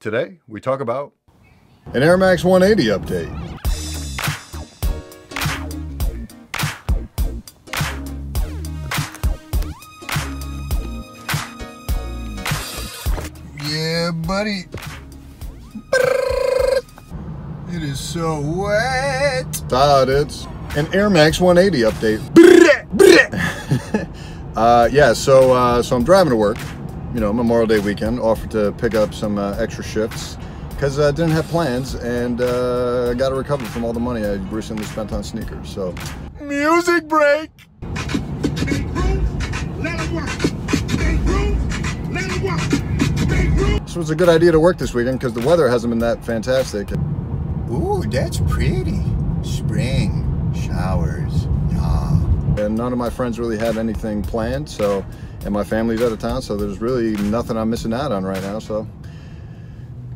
Today, we talk about an Air Max 180 update. Yeah, buddy. It is so wet. It's an Air Max 180 update. Yeah, so I'm driving to work. You know, Memorial Day weekend, offered to pick up some extra shifts because I didn't have plans, and I got to recover from all the money I recently spent on sneakers. So, music break. So it's a good idea to work this weekend because the weather hasn't been that fantastic. Ooh, that's pretty. Spring showers. Yeah. And none of my friends really had anything planned, so. And my family's out of town, so there's really nothing I'm missing out on right now, so.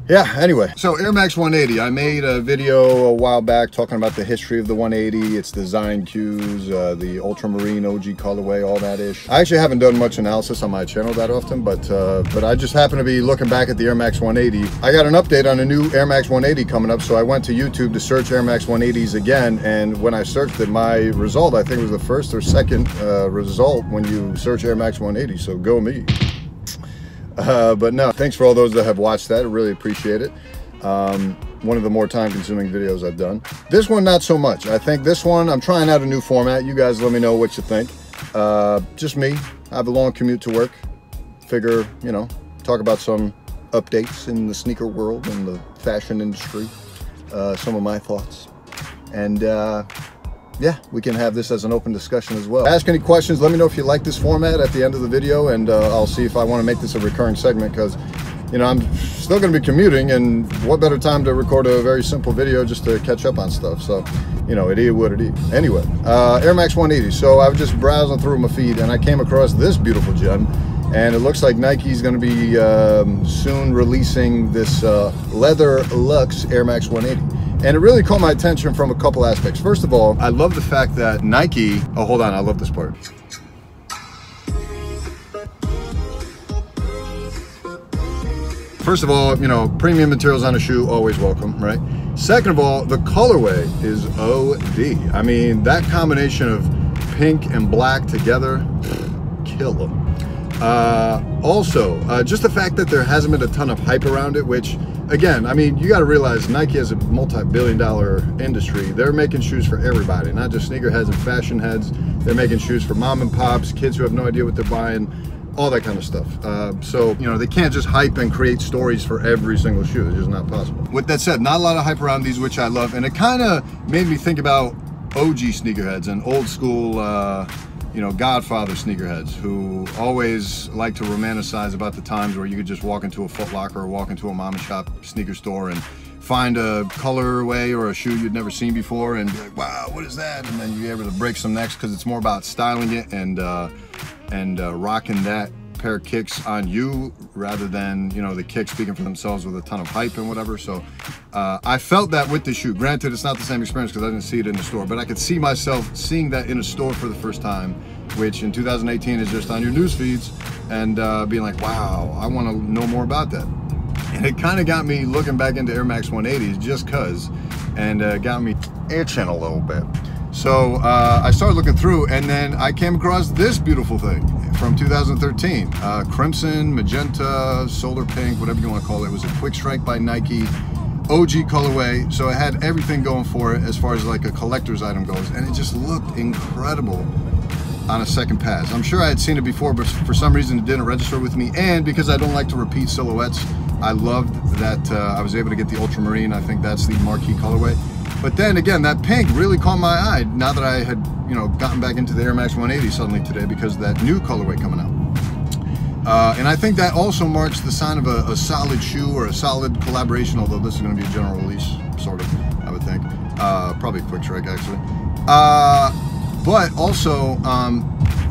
Yeah, anyway. So Air Max 180, I made a video a while back talking about the history of the 180, its design cues, the ultramarine OG colorway, all that ish. I actually haven't done much analysis on my channel that often, but I just happen to be looking back at the Air Max 180. I got an update on a new Air Max 180 coming up, so I went to YouTube to search Air Max 180s again, and when I searched it, my result, I think, was the first or second result when you search Air Max 180, so go me. But no, thanks for all those that have watched that. I really appreciate it. One of the more time-consuming videos I've done. This one, not so much. I think this one, I'm trying out a new format. You guys let me know what you think. Just me. I have a long commute to work. Figure, you know, talk about some updates in the sneaker world and the fashion industry. Some of my thoughts. And yeah, we can have this as an open discussion as well. Ask any questions. Let me know if you like this format at the end of the video, and I'll see if I want to make this a recurring segment, because, you know, I'm still going to be commuting, and what better time to record a very simple video just to catch up on stuff. So, you know, it is what it is. Anyway, Air Max 180. So I was just browsing through my feed, and I came across this beautiful gem, and it looks like Nike's going to be soon releasing this leather luxe Air Max 180. And it really caught my attention from a couple aspects. First of all, I love the fact that Nike, oh, hold on, I love this part. First of all, you know, premium materials on a shoe, always welcome, right? Second of all, the colorway is OD. I mean, that combination of pink and black together, kill them. Also, just the fact that there hasn't been a ton of hype around it, which, again, I mean, you got to realize Nike is a multi-billion-dollar industry. They're making shoes for everybody, not just sneakerheads and fashion heads. They're making shoes for mom and pops, kids who have no idea what they're buying, all that kind of stuff. So, you know, they can't just hype and create stories for every single shoe. It's just not possible. With that said, not a lot of hype around these, which I love, and it kind of made me think about OG sneakerheads and old school, you know, Godfather sneakerheads who always like to romanticize about the times where you could just walk into a Foot Locker or walk into a mom and shop sneaker store and find a colorway or a shoe you'd never seen before and be like, wow, what is that? And then you're able to break some necks because it's more about styling it and rocking that pair of kicks on you rather than, you know, the kicks speaking for themselves with a ton of hype and whatever. So I felt that with the shoe. Granted, it's not the same experience because I didn't see it in the store, but I could see myself seeing that in a store for the first time, which in 2018 is just on your news feeds, and being like, wow, I want to know more about that. And it kind of got me looking back into Air Max 180s just cause, and got me itching a little bit. So I started looking through, and then I came across this beautiful thing from 2013. Crimson, magenta, solar pink, whatever you want to call it. It was a quickstrike by Nike, OG colorway. So it had everything going for it as far as like a collector's item goes. And it just looked incredible on a second pass. I'm sure I had seen it before, but for some reason it didn't register with me. And because I don't like to repeat silhouettes, I loved that I was able to get the ultramarine. I think that's the marquee colorway. But then again, that pink really caught my eye now that I had, you know, gotten back into the Air Max 180 suddenly today because of that new colorway coming out. And I think that also marks the sign of a solid shoe or a solid collaboration, although this is going to be a general release, sort of, I would think. Probably a quickstrike, actually. But also,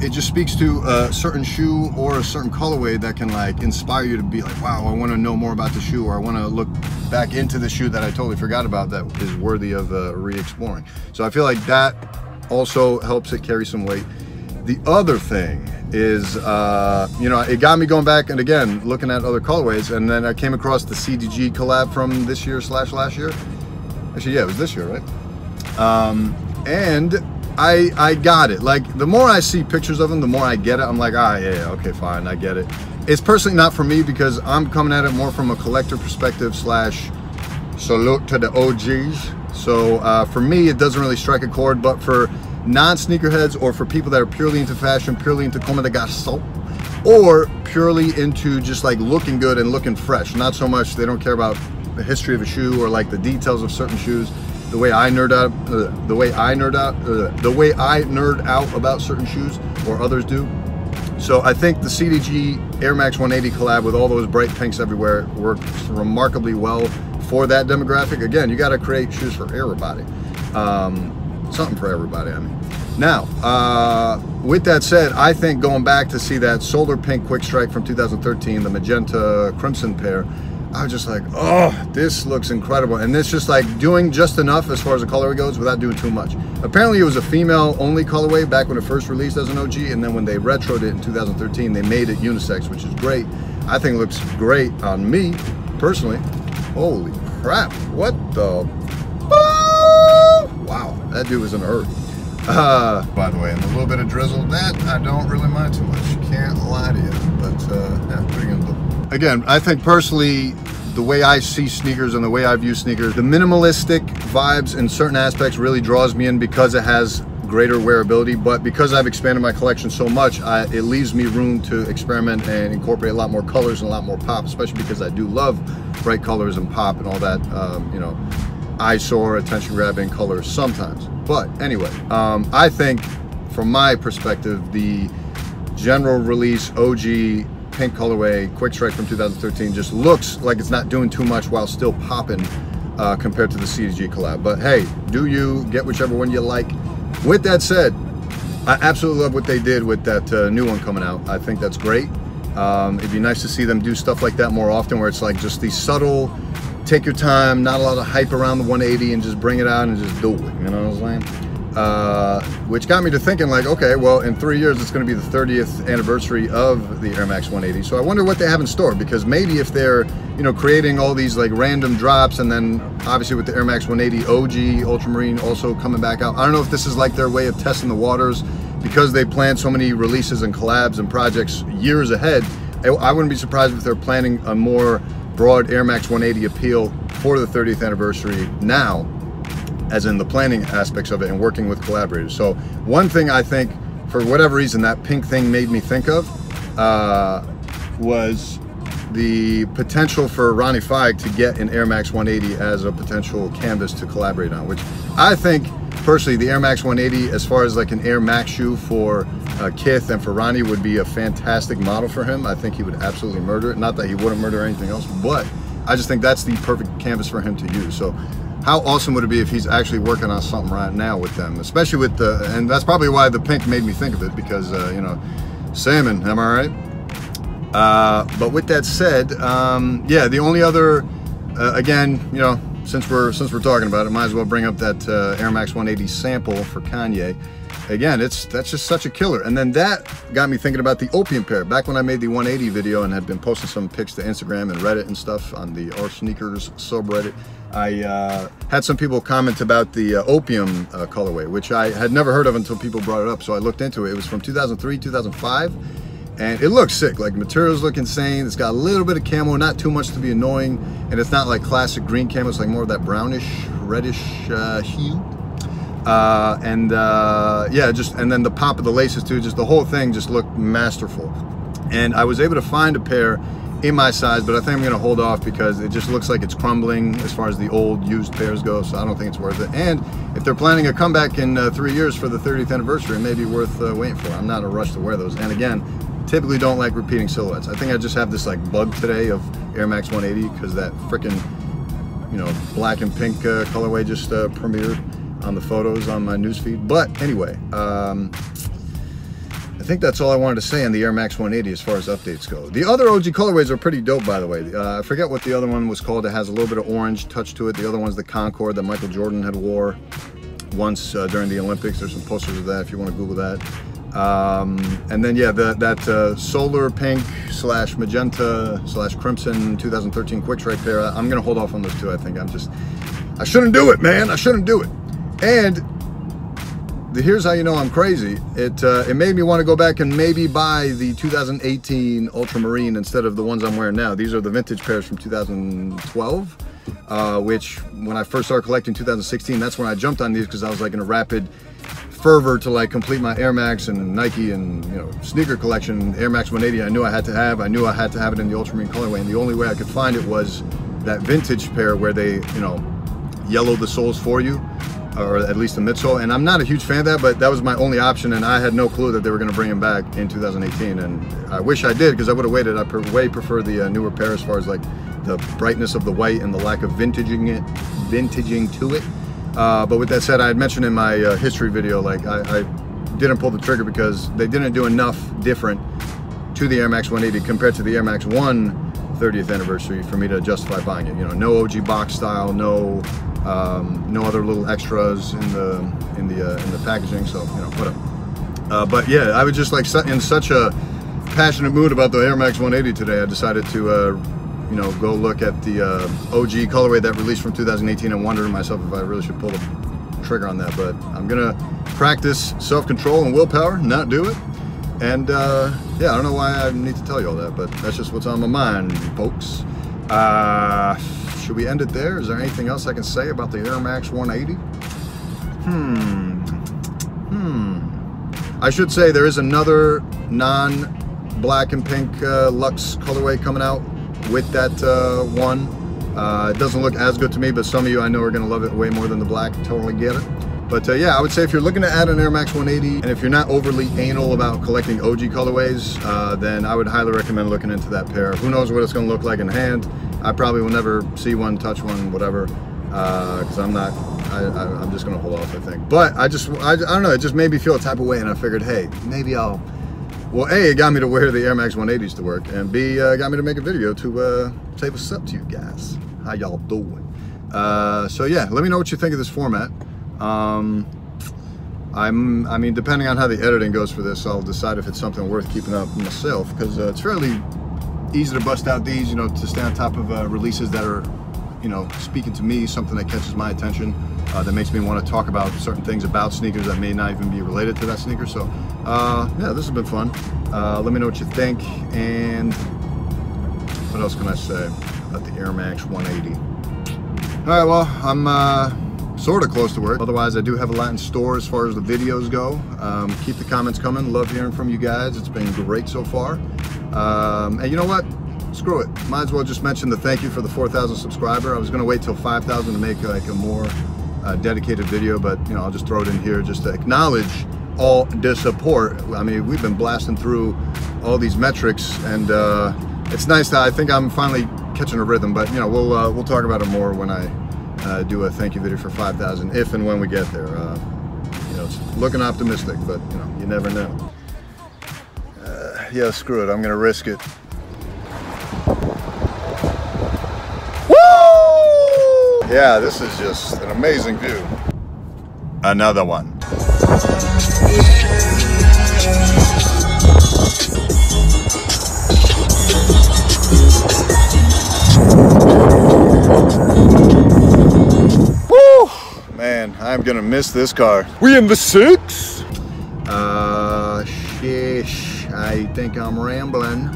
it just speaks to a certain shoe or a certain colorway that can like inspire you to be like, wow, I want to know more about the shoe, or I want to look back into the shoe that I totally forgot about that is worthy of re-exploring. So I feel like that also helps it carry some weight. The other thing is, you know, it got me going back and again, looking at other colorways, and then I came across the CDG collab from this year / last year. Actually, yeah, it was this year, right? And I got it. Like, the more I see pictures of them, the more I get it. I'm like, ah, yeah, okay, fine, I get it. It's personally not for me because I'm coming at it more from a collector perspective / salute to the OGs. So for me, it doesn't really strike a chord, but for non-sneakerheads or for people that are purely into fashion, purely into comme des garçons, or purely into just like looking good and looking fresh, not so much, they don't care about the history of a shoe or like the details of certain shoes, the way I nerd out about certain shoes, or others do. So I think the CDG Air Max 180 collab with all those bright pinks everywhere works remarkably well for that demographic. Again, you got to create shoes for everybody. Something for everybody, I mean. Now, with that said, I think going back to see that solar pink quickstrike from 2013, the magenta crimson pair, I was just like, oh, this looks incredible. And this just like doing just enough as far as the colorway goes without doing too much. Apparently it was a female only colorway back when it first released as an OG, and then when they retroed it in 2013, they made it unisex, which is great. I think it looks great on me, personally. Holy crap, what the? Wow, that dude was in a hurry. By the way, and a little bit of drizzle, that I don't really mind too much. Can't lie to you, but yeah, what are you gonna do? Again, I think personally, the way I see sneakers and the way I view sneakers, the minimalistic vibes in certain aspects really draws me in because it has greater wearability, but because I've expanded my collection so much, it leaves me room to experiment and incorporate a lot more colors and a lot more pop, especially because I do love bright colors and pop and all that, you know, eyesore, attention grabbing colors sometimes. But anyway, I think from my perspective, the general release OG pink colorway quickstrike from 2013 just looks like it's not doing too much while still popping compared to the CDG collab. But hey, do you get whichever one you like. With that said, I absolutely love what they did with that new one coming out. I think that's great. It'd be nice to see them do stuff like that more often, where it's like just these subtle, take your time, not a lot of hype around the 180, and just bring it out and just do it, you know what I'm saying? Which got me to thinking like, okay, well, in 3 years, it's gonna be the 30th anniversary of the Air Max 180. So I wonder what they have in store, because maybe if they're, you know, creating all these like random drops, and then obviously with the Air Max 180 OG Ultramarine also coming back out, I don't know if this is like their way of testing the waters, because they plan so many releases and collabs and projects years ahead. I wouldn't be surprised if they're planning a more broad Air Max 180 appeal for the 30th anniversary now, as in the planning aspects of it and working with collaborators. So one thing I think, for whatever reason, that pink thing made me think of was the potential for Ronnie Fieg to get an Air Max 180 as a potential canvas to collaborate on, which I think personally the Air Max 180, as far as like an Air Max shoe for Kith and for Ronnie, would be a fantastic model for him. I think he would absolutely murder it. Not that he wouldn't murder anything else, but I just think that's the perfect canvas for him to use. So how awesome would it be if he's actually working on something right now with them, especially with the, and that's probably why the pink made me think of it, because you know, salmon, am I right? But with that said, yeah, the only other, again, you know, since we're talking about it, might as well bring up that Air Max 180 sample for Kanye. Again, that's just such a killer. And then that got me thinking about the opium pair. Back when I made the 180 video and had been posting some pics to Instagram and Reddit and stuff on the Our Sneakers subreddit, I had some people comment about the opium colorway, which I had never heard of until people brought it up. So I looked into it. It was from 2003, 2005. And it looks sick. Like, materials look insane. It's got a little bit of camo, not too much to be annoying. And it's not like classic green camo. It's like more of that brownish, reddish hue. Yeah, just, and then the pop of the laces too, just the whole thing just looked masterful. And I was able to find a pair in my size, but I think I'm gonna hold off because it just looks like it's crumbling as far as the old used pairs go, so I don't think it's worth it. And if they're planning a comeback in 3 years for the 30th anniversary, it may be worth waiting for. I'm not in a rush to wear those. And again, typically don't like repeating silhouettes. I think I just have this like bug today of Air Max 180 because that freaking, you know, black and pink colorway just premiered on the photos on my newsfeed. But anyway, I think that's all I wanted to say on the Air Max 180 as far as updates go. The other OG colorways are pretty dope, by the way. I forget what the other one was called. It has a little bit of orange touch to it. The other one's the Concord that Michael Jordan had wore once during the Olympics. There's some posters of that if you want to Google that. And then yeah, that solar pink slash magenta slash crimson 2013 quickstrike pair, I'm gonna hold off on those two. I think I shouldn't do it, man. I shouldn't do it. And here's how you know I'm crazy. It made me want to go back and maybe buy the 2018 ultramarine instead of the ones I'm wearing now. These are the vintage pairs from 2012, which when I first started collecting 2016, that's when I jumped on these because I was like in a rapid fervor to like complete my Air Max and Nike and sneaker collection. Air Max 180 I knew I had to have. I knew I had to have it in the ultramarine colorway, and the only way I could find it was that vintage pair where they yellow the soles for you, or at least the midsole. And I'm not a huge fan of that, but that was my only option, and I had no clue that they were going to bring them back in 2018. And I wish I did, because I would have waited. I way prefer the newer pair as far as like the brightness of the white and the lack of vintaging to it. But with that said, I had mentioned in my history video, like I didn't pull the trigger because they didn't do enough different to the Air Max 180 compared to the Air Max 1 30th anniversary for me to justify buying it. No OG box style, no other little extras in the packaging. So whatever. But yeah, I was just like in such a passionate mood about the Air Max 180 today. I decided to go look at the OG colorway that released from 2018 and wonder to myself if I really should pull the trigger on that. But I'm gonna practice self-control and willpower, not do it. And yeah, I don't know why I need to tell you all that, but that's just what's on my mind, folks. Should we end it there? Is there anything else I can say about the Air Max 180? I should say there is another non-black and pink Luxe colorway coming out with that one. It doesn't look as good to me, but some of you I know are gonna love it way more than the black. Totally get it. But yeah, I would say if you're looking to add an Air Max 180, and if you're not overly anal about collecting OG colorways, then I would highly recommend looking into that pair. Who knows what it's gonna look like in hand. I probably will never see one, touch one, whatever, because I'm just gonna hold off, I think. But I don't know, it just made me feel a type of way, and I figured, hey, maybe well, A, it got me to wear the Air Max 180s to work, and B, got me to make a video to say what's up to you guys. How y'all doing? So yeah, let me know what you think of this format. I mean, depending on how the editing goes for this, I'll decide if it's something worth keeping up myself, because it's fairly easy to bust out these, to stay on top of releases that are, speaking to me, something that catches my attention, that makes me want to talk about certain things about sneakers that may not even be related to that sneaker. So, yeah, this has been fun. Let me know what you think, and what else can I say about the Air Max 180? All right, well, I'm sort of close to work. Otherwise, I do have a lot in store as far as the videos go. Keep the comments coming. Love hearing from you guys. It's been great so far. And you know what? Screw it. Might as well just mention the thank you for the 4,000 subscriber. I was gonna wait till 5,000 to make like a more dedicated video, but I'll just throw it in here just to acknowledge all the support. I mean, we've been blasting through all these metrics, and it's nice that I think I'm finally catching a rhythm. But we'll talk about it more when I do a thank you video for 5,000, if and when we get there. It's looking optimistic, but you never know. Yeah, screw it. I'm gonna risk it. Woo! Yeah, this is just an amazing view. Another one. Woo! Man, I'm gonna miss this car. We in the 6? Shish. I think I'm rambling.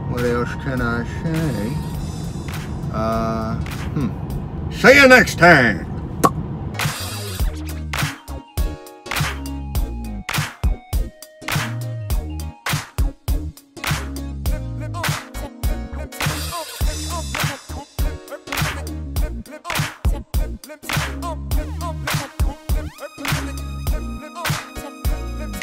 What else can I say? See you next time. Flip,